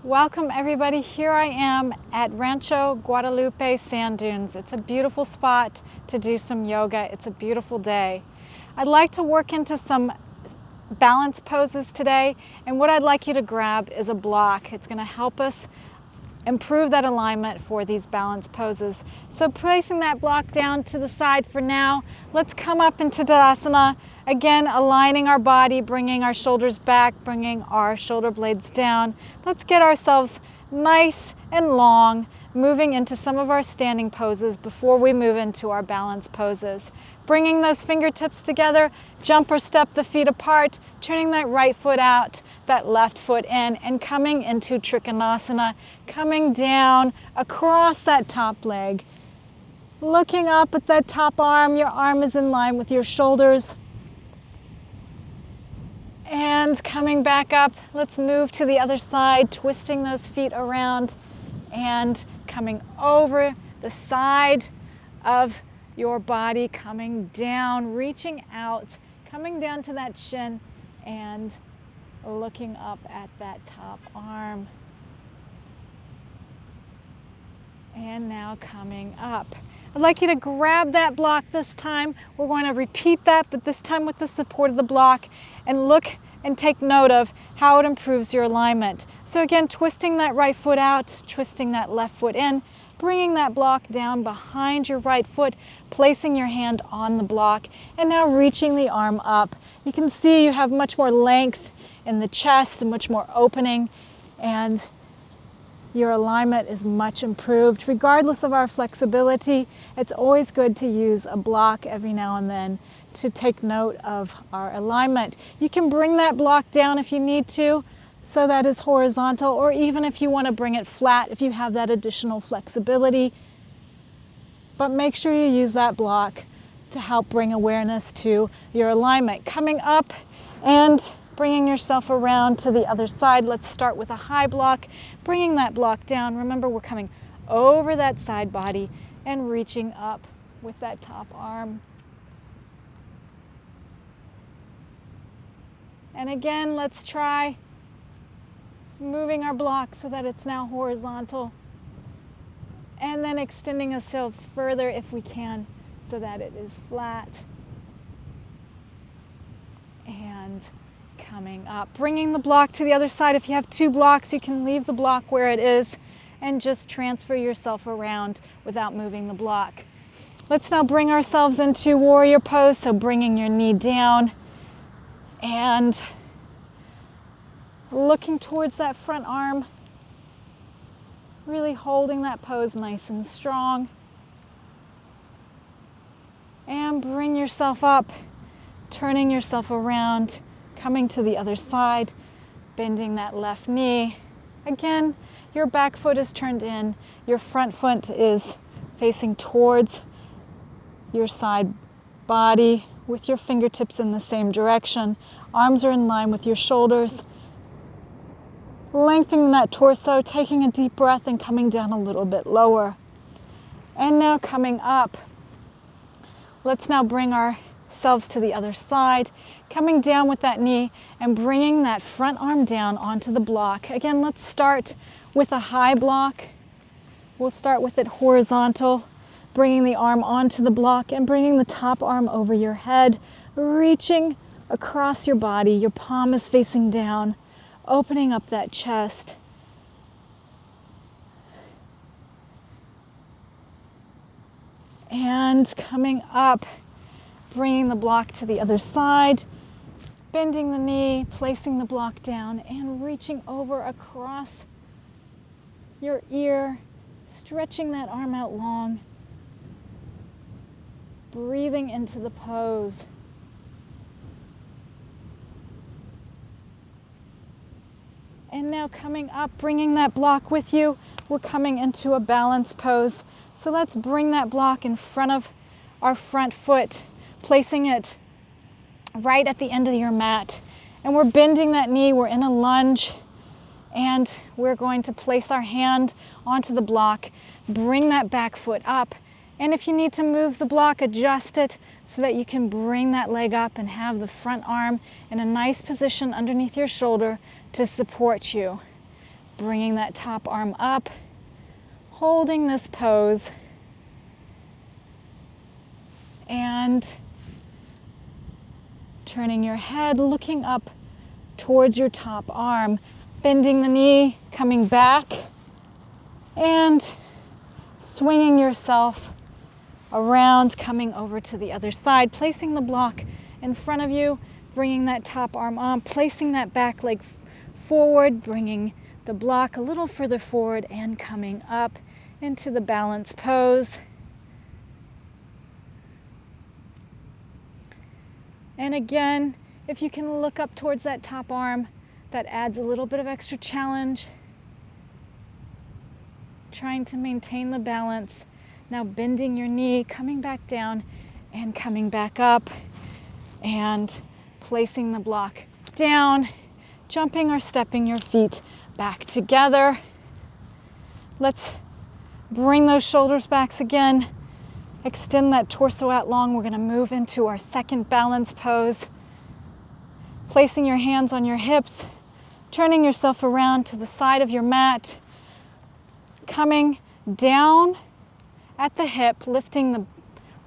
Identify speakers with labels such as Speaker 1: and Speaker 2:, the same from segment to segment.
Speaker 1: Welcome everybody. Here I am at Rancho Guadalupe Sand Dunes. It's a beautiful spot to do some yoga. It's a beautiful day. I'd like to work into some balance poses today, and what I'd like you to grab is a block. It's going to help us improve that alignment for these balance poses. So placing that block down to the side for now, let's come up into Tadasana. Again, aligning our body, bringing our shoulders back, bringing our shoulder blades down. Let's get ourselves nice and long, moving into some of our standing poses before we move into our balance poses. Bringing those fingertips together, jump or step the feet apart, turning that right foot out, that left foot in, and coming into Trikonasana, coming down across that top leg. Looking up at that top arm, your arm is in line with your shoulders. And coming back up, let's move to the other side, twisting those feet around and coming over the side of your body, coming down, reaching out, coming down to that shin and looking up at that top arm. And now coming up. I'd like you to grab that block this time. We're going to repeat that, but this time with the support of the block, and look and take note of how it improves your alignment. So again, twisting that right foot out, twisting that left foot in, bringing that block down behind your right foot, placing your hand on the block, and now reaching the arm up. You can see you have much more length in the chest and much more opening, and your alignment is much improved. Regardless of our flexibility, it's always good to use a block every now and then to take note of our alignment. You can bring that block down if you need to, so that is horizontal, or even if you want to bring it flat if you have that additional flexibility. But make sure you use that block to help bring awareness to your alignment. Coming up and bringing yourself around to the other side. Let's start with a high block, bringing that block down. Remember, we're coming over that side body and reaching up with that top arm. And again, let's try moving our block so that it's now horizontal, and then extending ourselves further if we can so that it is flat. And coming up, bringing the block to the other side. If you have two blocks, you can leave the block where it is and just transfer yourself around without moving the block. Let's now bring ourselves into warrior pose, so bringing your knee down and looking towards that front arm, really holding that pose nice and strong. And bring yourself up, turning yourself around, coming to the other side, bending that left knee. Again, your back foot is turned in, your front foot is facing towards your side body with your fingertips in the same direction. Arms are in line with your shoulders. Lengthening that torso, taking a deep breath and coming down a little bit lower. And now coming up. Let's now bring ourselves to the other side, coming down with that knee and bringing that front arm down onto the block. Again, let's start with a high block. We'll start with it horizontal, bringing the arm onto the block and bringing the top arm over your head, reaching across your body. Your palm is facing down, opening up that chest. And coming up, bringing the block to the other side, bending the knee, placing the block down, and reaching over across your ear, stretching that arm out long, breathing into the pose. And now coming up, bringing that block with you, we're coming into a balance pose. So let's bring that block in front of our front foot, placing it right at the end of your mat. And we're bending that knee, we're in a lunge, and we're going to place our hand onto the block, bring that back foot up, and if you need to move the block, adjust it so that you can bring that leg up and have the front arm in a nice position underneath your shoulder to support you. Bringing that top arm up, holding this pose, and turning your head, looking up towards your top arm, bending the knee, coming back, and swinging yourself around, coming over to the other side, placing the block in front of you, bringing that top arm on, placing that back leg forward, bringing the block a little further forward, and coming up into the balance pose. And again, if you can look up towards that top arm, that adds a little bit of extra challenge. Trying to maintain the balance. Now bending your knee, coming back down and coming back up, and placing the block down, jumping or stepping your feet back together. Let's bring those shoulders back again. Extend that torso out long. We're going to move into our second balance pose. Placing your hands on your hips, turning yourself around to the side of your mat, coming down at the hip, lifting the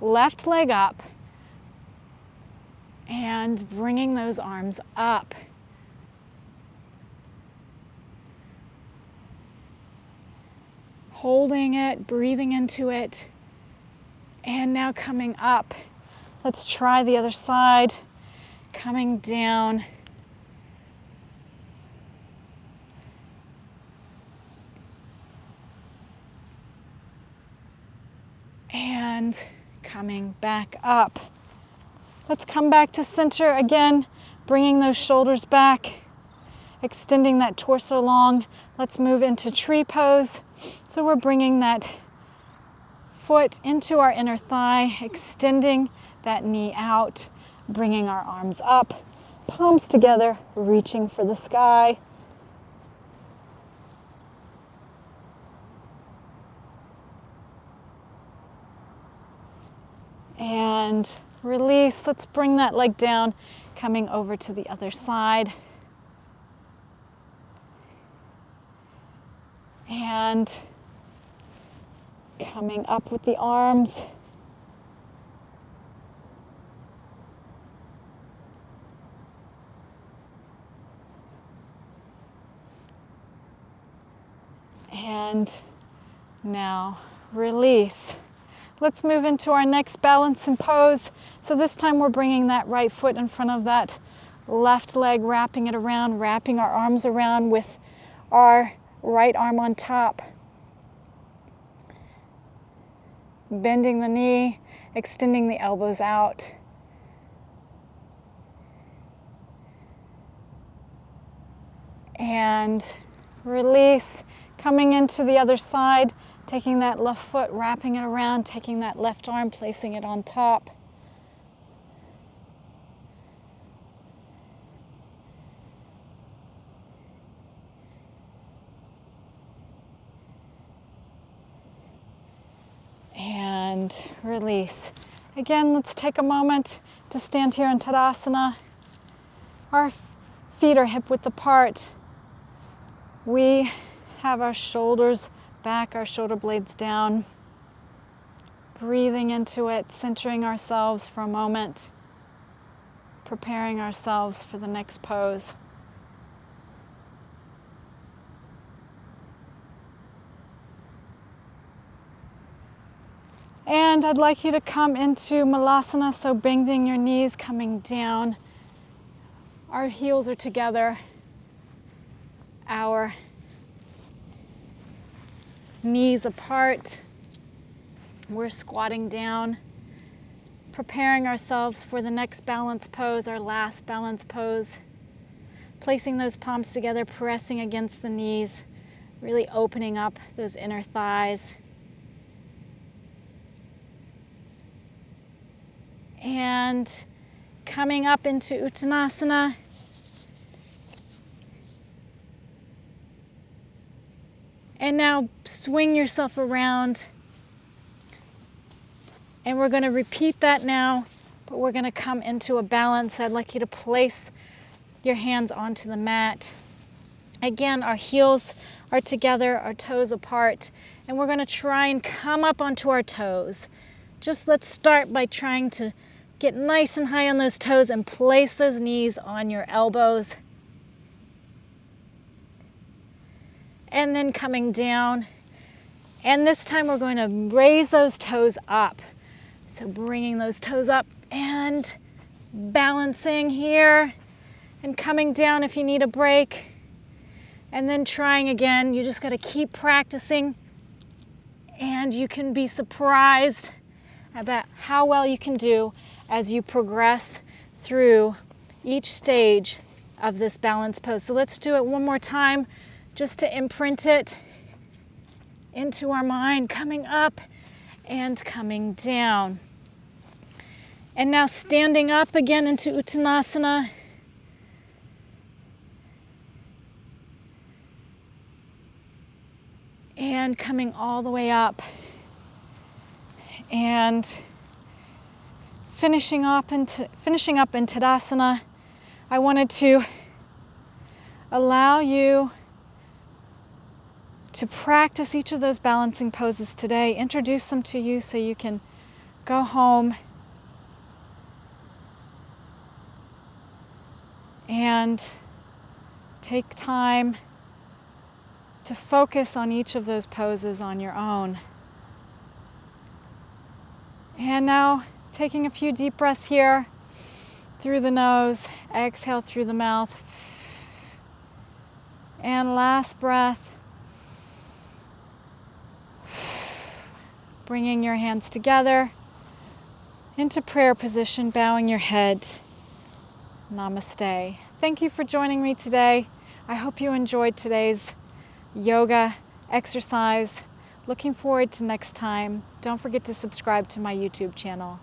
Speaker 1: left leg up, and bringing those arms up. Holding it, breathing into it, and now coming up. Let's try the other side. Coming down. And coming back up. Let's come back to center again, bringing those shoulders back, extending that torso long. Let's move into tree pose. So we're bringing that foot into our inner thigh, extending that knee out, bringing our arms up, palms together, reaching for the sky. And release. Let's bring that leg down, coming over to the other side. And coming up with the arms. And now release. Let's move into our next balance and pose. So this time we're bringing that right foot in front of that left leg, wrapping it around, wrapping our arms around with our right arm on top. Bending the knee, extending the elbows out. And release, coming into the other side, taking that left foot, wrapping it around, taking that left arm, placing it on top. And release. Again, let's take a moment to stand here in Tadasana. Our feet are hip width apart. We have our shoulders back, our shoulder blades down. Breathing into it, centering ourselves for a moment, preparing ourselves for the next pose. And I'd like you to come into Malasana, so bending your knees, coming down. Our heels are together. Our knees apart. We're squatting down, preparing ourselves for the next balance pose, our last balance pose. Placing those palms together, pressing against the knees, really opening up those inner thighs. And coming up into Uttanasana. And now swing yourself around. And we're going to repeat that now, but we're going to come into a balance. I'd like you to place your hands onto the mat. Again, our heels are together, our toes apart, and we're going to try and come up onto our toes. Just let's start by trying to get nice and high on those toes and place those knees on your elbows. And then coming down. And this time we're going to raise those toes up. So bringing those toes up and balancing here and coming down if you need a break. And then trying again. You just got to keep practicing, and you can be surprised about how well you can do as you progress through each stage of this balance pose. So let's do it one more time just to imprint it into our mind, coming up and coming down. And now standing up again into Uttanasana. And coming all the way up. And finishing up in Tadasana. I wanted to allow you to practice each of those balancing poses today, introduce them to you so you can go home and take time to focus on each of those poses on your own. And now taking a few deep breaths here through the nose, exhale through the mouth. And last breath, bringing your hands together into prayer position, bowing your head. Namaste. Thank you for joining me today. I hope you enjoyed today's yoga exercise. Looking forward to next time. Don't forget to subscribe to my YouTube channel.